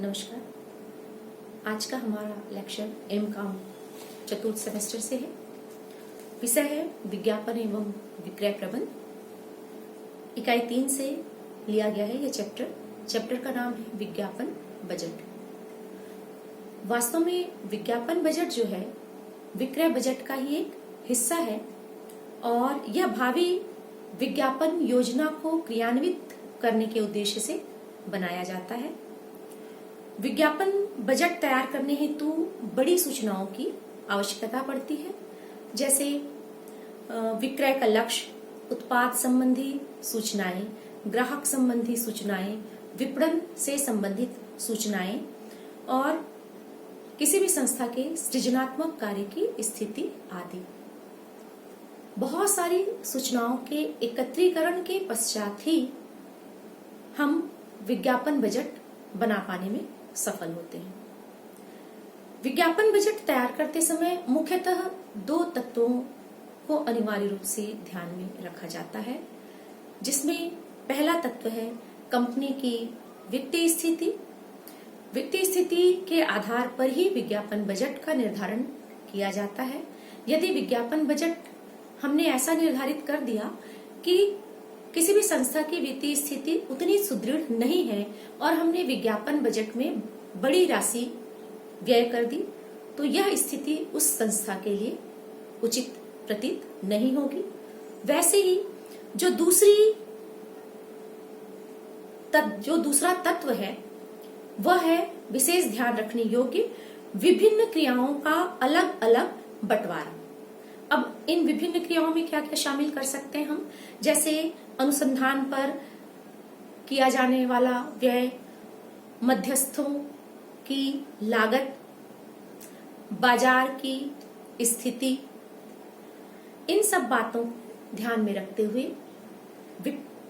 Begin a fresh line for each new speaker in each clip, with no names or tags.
नमस्कार। आज का हमारा लेक्चर एम.कॉम चतुर्थ सेमेस्टर से है। विषय है विज्ञापन एवं विक्रय प्रबंध। इकाई 3 से लिया गया है यह चैप्टर का नाम है विज्ञापन बजट। वास्तव में विज्ञापन बजट जो है विक्रय बजट का ही एक हिस्सा है और यह भावी विज्ञापन योजना को क्रियान्वित करने के उद्देश्य से बनाया जाता है। विज्ञापन बजट तैयार करने हेतु बड़ी सूचनाओं की आवश्यकता पड़ती है, जैसे विक्रय का लक्ष्य, उत्पाद संबंधी सूचनाएं, ग्राहक संबंधी सूचनाएं, विपणन से संबंधित सूचनाएं और किसी भी संस्था के सृजनात्मक कार्य की स्थिति आदि। बहुत सारी सूचनाओं के एकत्रीकरण के पश्चात ही हम विज्ञापन बजट बना पाने में सफल होते हैं। विज्ञापन बजट तैयार करते समय मुख्यतः 2 तत्वों को अनिवार्य रूप से ध्यान में रखा जाता है, जिसमें पहला तत्व है कंपनी की वित्तीय स्थिति। वित्तीय स्थिति के आधार पर ही विज्ञापन बजट का निर्धारण किया जाता है। यदि विज्ञापन बजट हमने ऐसा निर्धारित कर दिया कि किसी भी संस्था की वित्तीय स्थिति उतनी सुदृढ़ नहीं है और हमने विज्ञापन बजट में बड़ी राशि व्यय कर दी, तो यह स्थिति उस संस्था के लिए उचित प्रतीत नहीं होगी। वैसे ही जो दूसरा तत्व है वह है विशेष ध्यान रखने योग्य विभिन्न क्रियाओं का अलग अलग बंटवारा। अब इन विभिन्न क्रियाओं में क्या क्या शामिल कर सकते हैं हम, जैसे अनुसंधान पर किया जाने वाला व्यय, मध्यस्थों की लागत, बाजार की स्थिति, इन सब बातों को ध्यान में रखते हुए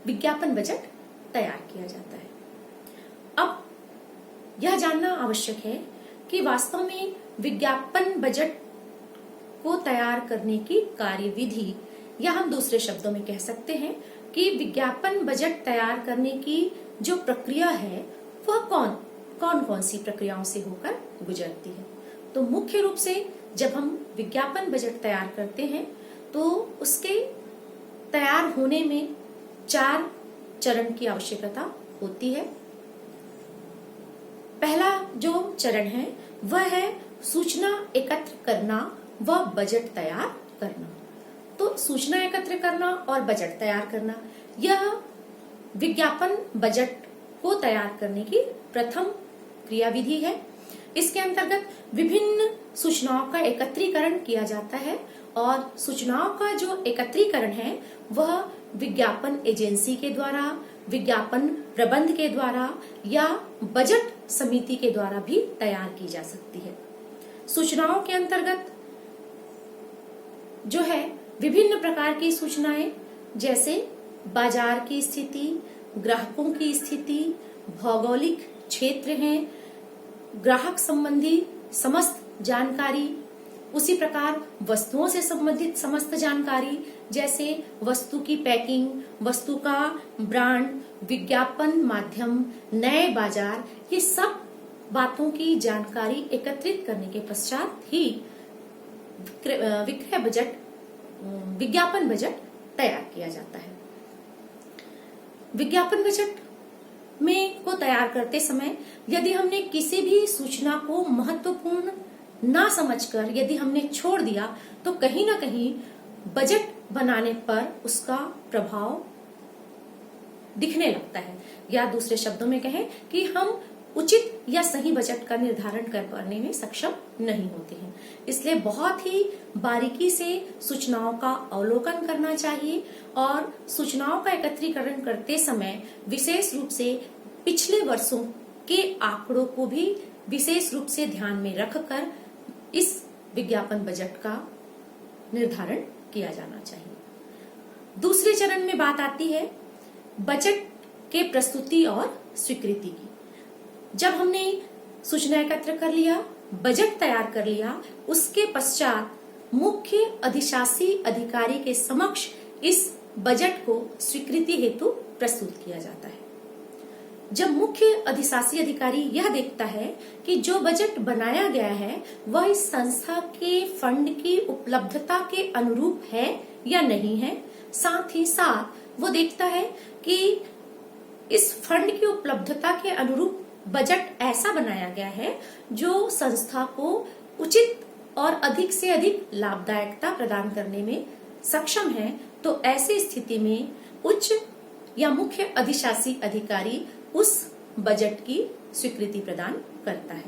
विज्ञापन बजट तैयार किया जाता है। अब यह जानना आवश्यक है कि वास्तव में विज्ञापन बजट को तैयार करने की कार्यविधि, या हम दूसरे शब्दों में कह सकते हैं कि विज्ञापन बजट तैयार करने की जो प्रक्रिया है वह कौन सी प्रक्रियाओं से होकर गुजरती है। तो मुख्य रूप से जब हम विज्ञापन बजट तैयार करते हैं तो उसके तैयार होने में 4 चरण की आवश्यकता होती है। पहला जो चरण है वह है सूचना एकत्र करना व बजट तैयार करना। तो सूचना एकत्र करना और बजट तैयार करना, यह विज्ञापन बजट को तैयार करने की प्रथम क्रियाविधि है। इसके अंतर्गत विभिन्न सूचनाओं का एकत्रीकरण किया जाता है और सूचनाओं का जो एकत्रीकरण है वह विज्ञापन एजेंसी के द्वारा, विज्ञापन प्रबंध के द्वारा या बजट समिति के द्वारा भी तैयार की जा सकती है। सूचनाओं के अंतर्गत जो है विभिन्न प्रकार की सूचनाएं, जैसे बाजार की स्थिति, ग्राहकों की स्थिति, भौगोलिक क्षेत्र हैं, ग्राहक संबंधी समस्त जानकारी, उसी प्रकार वस्तुओं से संबंधित समस्त जानकारी, जैसे वस्तु की पैकिंग, वस्तु का ब्रांड, विज्ञापन माध्यम, नए बाजार, ये सब बातों की जानकारी एकत्रित करने के पश्चात ही विज्ञापन बजट तैयार किया जाता है। विज्ञापन बजट को तैयार करते समय यदि हमने किसी भी सूचना को महत्वपूर्ण ना समझकर यदि हमने छोड़ दिया तो कहीं ना कहीं बजट बनाने पर उसका प्रभाव दिखने लगता है, या दूसरे शब्दों में कहें कि हम उचित या सही बजट का निर्धारण कर पाने में सक्षम नहीं होते हैं। इसलिए बहुत ही बारीकी से सूचनाओं का अवलोकन करना चाहिए और सूचनाओं का एकत्रीकरण करते समय विशेष रूप से पिछले वर्षों के आंकड़ों को भी विशेष रूप से ध्यान में रखकर इस विज्ञापन बजट का निर्धारण किया जाना चाहिए। दूसरे चरण में बात आती है बजट के प्रस्तुति और स्वीकृति की। जब हमने सूचना एकत्र कर लिया, बजट तैयार कर लिया, उसके पश्चात मुख्य अधिशासी अधिकारी के समक्ष इस बजट को स्वीकृति हेतु प्रस्तुत किया जाता है। जब मुख्य अधिशासी अधिकारी यह देखता है कि जो बजट बनाया गया है वह इस संस्था के फंड की उपलब्धता के अनुरूप है या नहीं है, साथ ही साथ वो देखता है कि इस फंड की उपलब्धता के अनुरूप बजट ऐसा बनाया गया है जो संस्था को उचित और अधिक से अधिक लाभदायकता प्रदान करने में सक्षम है, तो ऐसी स्थिति में उच्च या मुख्य अधिशासी अधिकारी उस बजट की स्वीकृति प्रदान करता है।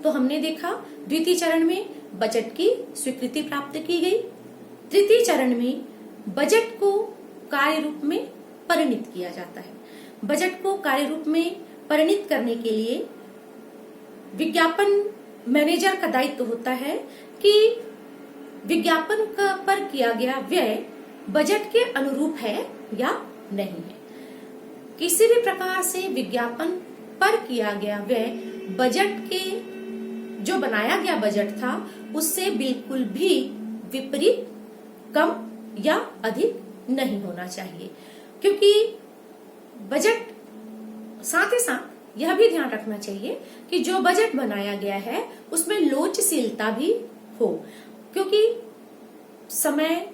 तो हमने देखा द्वितीय चरण में बजट की स्वीकृति प्राप्त की गई। तृतीय चरण में बजट को कार्य रूप में परिणित किया जाता है। बजट को कार्य रूप में परिणित करने के लिए विज्ञापन मैनेजर का दायित्व होता है कि विज्ञापन पर किया गया व्यय बजट के अनुरूप है या नहीं है। किसी भी प्रकार से विज्ञापन पर किया गया व्यय बजट के जो बनाया गया बजट था उससे बिल्कुल भी विपरीत, कम या अधिक नहीं होना चाहिए, क्योंकि बजट साथ ही साथ यह भी ध्यान रखना चाहिए कि जो बजट बनाया गया है उसमें लोचशीलता भी हो, क्योंकि समय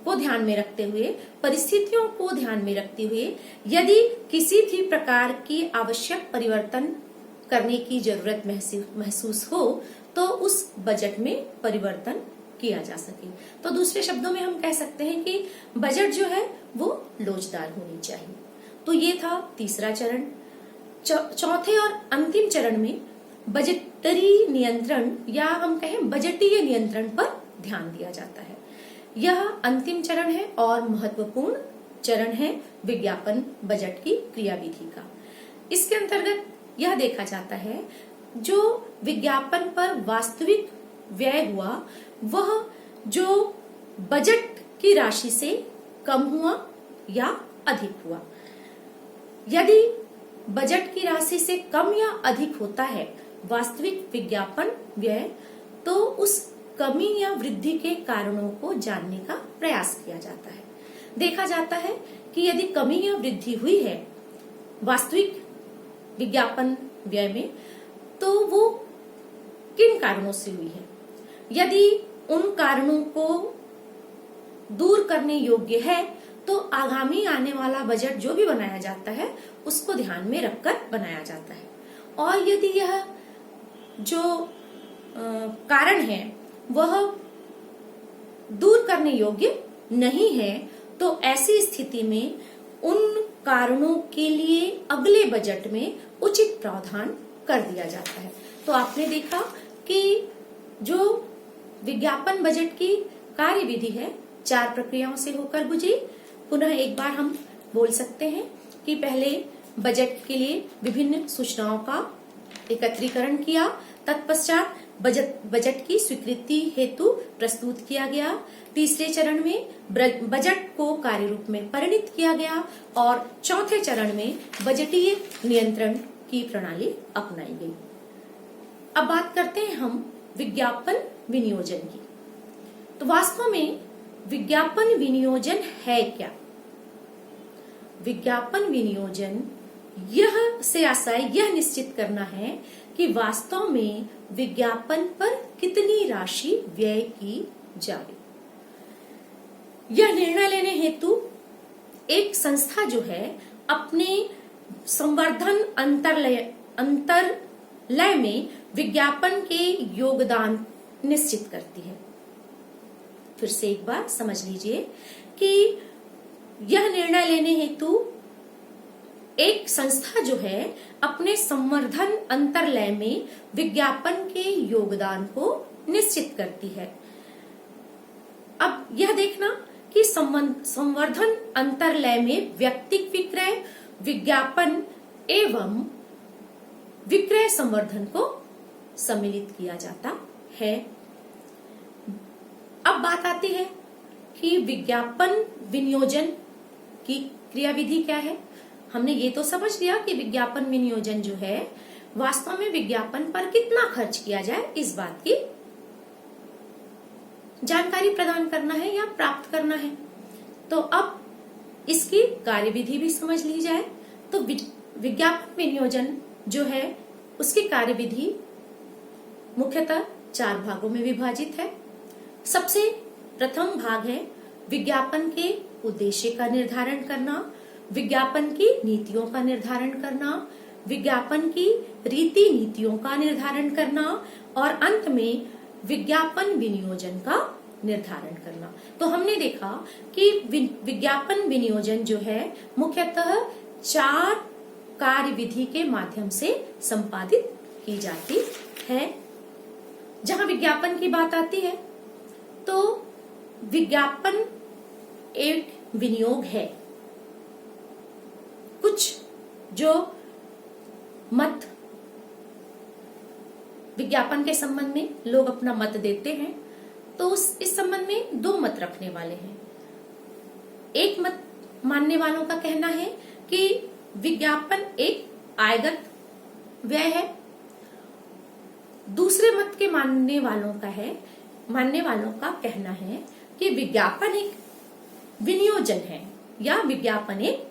को ध्यान में रखते हुए, परिस्थितियों को ध्यान में रखते हुए यदि किसी भी प्रकार की आवश्यक परिवर्तन करने की जरूरत महसूस हो तो उस बजट में परिवर्तन किया जा सके। तो दूसरे शब्दों में हम कह सकते हैं कि बजट जो है वो लोचदार होनी चाहिए। तो ये था तीसरा चरण। चौथे और अंतिम चरण में बजटरी नियंत्रण या हम कहें बजटीय नियंत्रण पर ध्यान दिया जाता है। यह अंतिम चरण है और महत्वपूर्ण चरण है विज्ञापन बजट की क्रियाविधि का। इसके अंतर्गत यह देखा जाता है जो विज्ञापन पर वास्तविक व्यय हुआ वह जो बजट की राशि से कम हुआ या अधिक हुआ। यदि बजट की राशि से कम या अधिक होता है वास्तविक विज्ञापन व्यय, तो उस कमी या वृद्धि के कारणों को जानने का प्रयास किया जाता है। देखा जाता है कि यदि कमी या वृद्धि हुई है वास्तविक विज्ञापन व्यय में तो वो किन कारणों से हुई है। यदि उन कारणों को दूर करने योग्य है तो आगामी आने वाला बजट जो भी बनाया जाता है उसको ध्यान में रखकर बनाया जाता है। और यदि यह जो कारण है वह दूर करने योग्य नहीं है तो ऐसी स्थिति में उन कारणों के लिए अगले बजट में उचित प्रावधान कर दिया जाता है। तो आपने देखा कि जो विज्ञापन बजट की कार्यविधि है 4 प्रक्रियाओं से होकर गुजरी। पुनः एक बार हम बोल सकते हैं कि पहले बजट के लिए विभिन्न सूचनाओं का एकत्रीकरण किया, तत्पश्चात बजट की स्वीकृति हेतु प्रस्तुत किया गया। तीसरे चरण में बजट को कार्य रूप में परिणित किया गया और चौथे चरण में बजटीय नियंत्रण की प्रणाली अपनाई गई। अब बात करते हैं हम विज्ञापन विनियोजन की। तो वास्तव में विज्ञापन विनियोजन है क्या? विज्ञापन विनियोजन यह से आशय यह निश्चित करना है कि वास्तव में विज्ञापन पर कितनी राशि व्यय की जाए। यह निर्णय लेने हेतु एक संस्था जो है अपने संवर्धन अंतरलय में विज्ञापन के योगदान निश्चित करती है। फिर से एक बार समझ लीजिए कि यह निर्णय लेने हेतु एक संस्था जो है अपने संवर्धन अंतरलय में विज्ञापन के योगदान को निश्चित करती है। अब यह देखना कि संवर्धन अंतरलय में व्यक्तिगत विक्रय, विज्ञापन एवं विक्रय संवर्धन को सम्मिलित किया जाता है। अब बात आती है कि विज्ञापन विनियोजन की क्रियाविधि क्या है। हमने ये तो समझ लिया कि विज्ञापन विनियोजन जो है वास्तव में विज्ञापन पर कितना खर्च किया जाए इस बात की जानकारी प्रदान करना है या प्राप्त करना है। तो अब इसकी कार्यविधि भी समझ ली जाए। तो विज्ञापन विनियोजन जो है उसकी कार्यविधि मुख्यतः 4 भागों में विभाजित है। सबसे प्रथम भाग है विज्ञापन के उद्देश्य का निर्धारण करना, विज्ञापन की नीतियों का निर्धारण करना, विज्ञापन की रीति नीतियों का निर्धारण करना और अंत में विज्ञापन विनियोजन का निर्धारण करना। तो हमने देखा कि विज्ञापन विनियोजन जो है मुख्यतः 4 कार्यविधि के माध्यम से संपादित की जाती है। जहां विज्ञापन की बात आती है तो विज्ञापन एक विनियोग है। कुछ जो मत विज्ञापन के संबंध में लोग अपना मत देते हैं तो इस संबंध में 2 मत रखने वाले हैं। एक मत मानने वालों का कहना है कि विज्ञापन एक आयगत व्यय है। दूसरे मत के मानने वालों का कहना है कि विज्ञापन एक विनियोजन है या विज्ञापन एक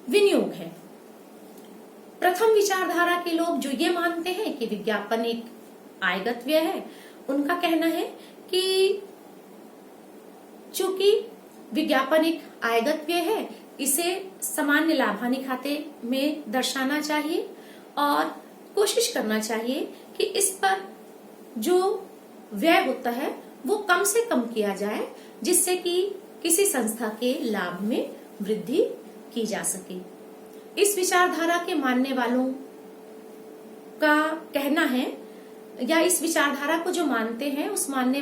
विनियोग है। प्रथम विचारधारा के लोग जो ये मानते हैं कि विज्ञापन एक आयगत व्यय है, उनका कहना है कि चूंकि विज्ञापन एक आयगत व्यय है, इसे सामान्य लाभ हानि खाते में दर्शाना चाहिए और कोशिश करना चाहिए कि इस पर जो व्यय होता है वो कम से कम किया जाए, जिससे कि किसी संस्था के लाभ में वृद्धि की जा सके। इस विचारधारा के मानने वालों का कहना है या इस विचारधारा को जो मानते हैं उस मानने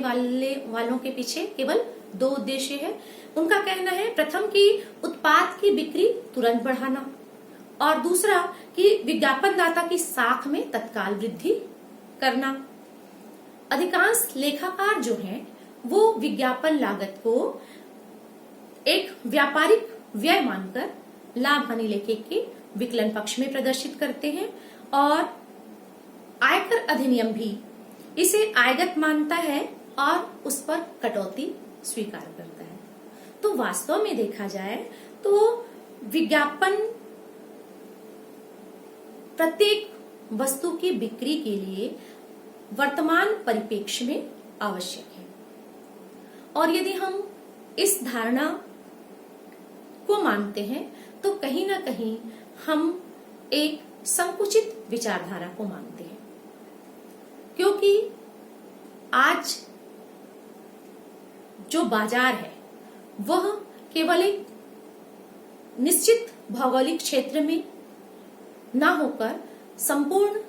वालों के पीछे केवल 2 उद्देश्य है। उनका कहना है प्रथम कि उत्पाद की बिक्री तुरंत बढ़ाना और दूसरा कि विज्ञापनदाता की साख में तत्काल वृद्धि करना। अधिकांश लेखाकार जो हैं वो विज्ञापन लागत को एक व्यापारिक व्यय मानकर लाभ हानि लेखे के विकलन पक्ष में प्रदर्शित करते हैं और आयकर अधिनियम भी इसे आयगत मानता है और उस पर कटौती स्वीकार करता है। तो वास्तव में देखा जाए तो विज्ञापन प्रत्येक वस्तु की बिक्री के लिए वर्तमान परिप्रेक्ष्य में आवश्यक है और यदि हम इस धारणा को मानते हैं तो कहीं ना कहीं हम एक संकुचित विचारधारा को मानते हैं, क्योंकि आज जो बाजार है वह केवल एक निश्चित भौगोलिक क्षेत्र में ना होकर संपूर्ण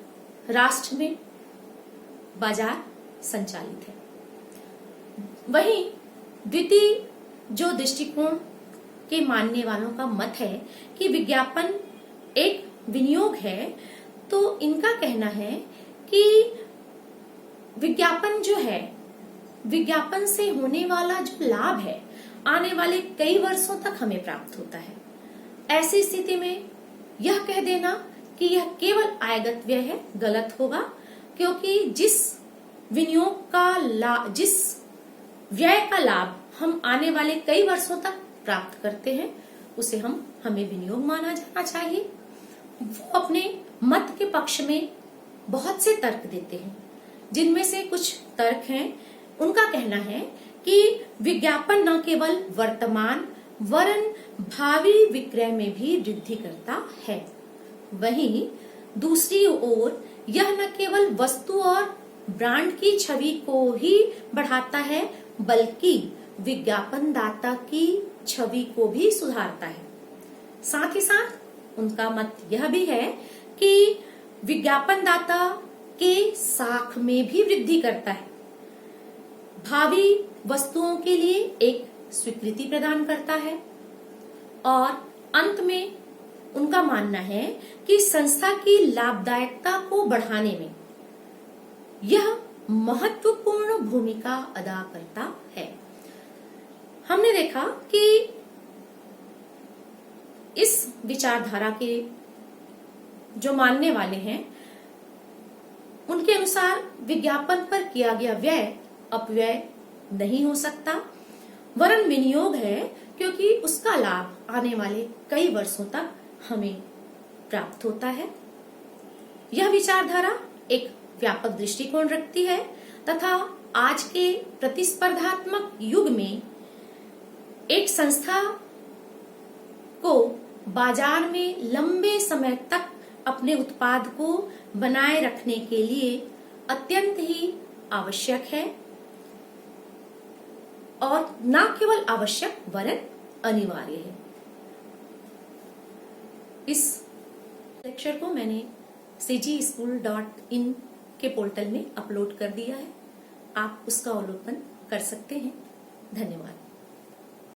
राष्ट्र में बाजार संचालित है। वहीं द्वितीय जो दृष्टिकोण के मानने वालों का मत है कि विज्ञापन एक विनियोग है, तो इनका कहना है कि विज्ञापन जो है, विज्ञापन से होने वाला जो लाभ है आने वाले कई वर्षों तक हमें प्राप्त होता है। ऐसी स्थिति में यह कह देना कि यह केवल आयगत व्यय है गलत होगा, क्योंकि जिस व्यय का लाभ हम आने वाले कई वर्षों तक प्राप्त करते हैं उसे हमें विनियोग माना जाना चाहिए। वो अपने मत के पक्ष में बहुत से तर्क देते हैं, जिनमें से कुछ तर्क हैं उनका कहना है कि विज्ञापन न केवल वर्तमान वरन भावी विक्रय में भी वृद्धि करता है। वहीं दूसरी ओर यह न केवल वस्तु और ब्रांड की छवि को ही बढ़ाता है बल्कि विज्ञापनदाता की छवि को भी सुधारता है। साथ ही साथ उनका मत यह भी है कि विज्ञापनदाता के साख में भी वृद्धि करता है, भावी वस्तुओं के लिए एक स्वीकृति प्रदान करता है और अंत में उनका मानना है कि संस्था की लाभदायकता को बढ़ाने में यह महत्वपूर्ण भूमिका अदा करता है। हमने देखा कि इस विचारधारा के जो मानने वाले हैं उनके अनुसार विज्ञापन पर किया गया व्यय अपव्यय नहीं हो सकता, वरन विनियोग है, क्योंकि उसका लाभ आने वाले कई वर्षों तक हमें प्राप्त होता है। यह विचारधारा एक व्यापक दृष्टिकोण रखती है तथा आज के प्रतिस्पर्धात्मक युग में एक संस्था को बाजार में लंबे समय तक अपने उत्पाद को बनाए रखने के लिए अत्यंत ही आवश्यक है और न केवल आवश्यक वरन अनिवार्य है। इस लेक्चर को मैंने cgschool.in के पोर्टल में अपलोड कर दिया है, आप उसका अवलोकन कर सकते हैं। धन्यवाद।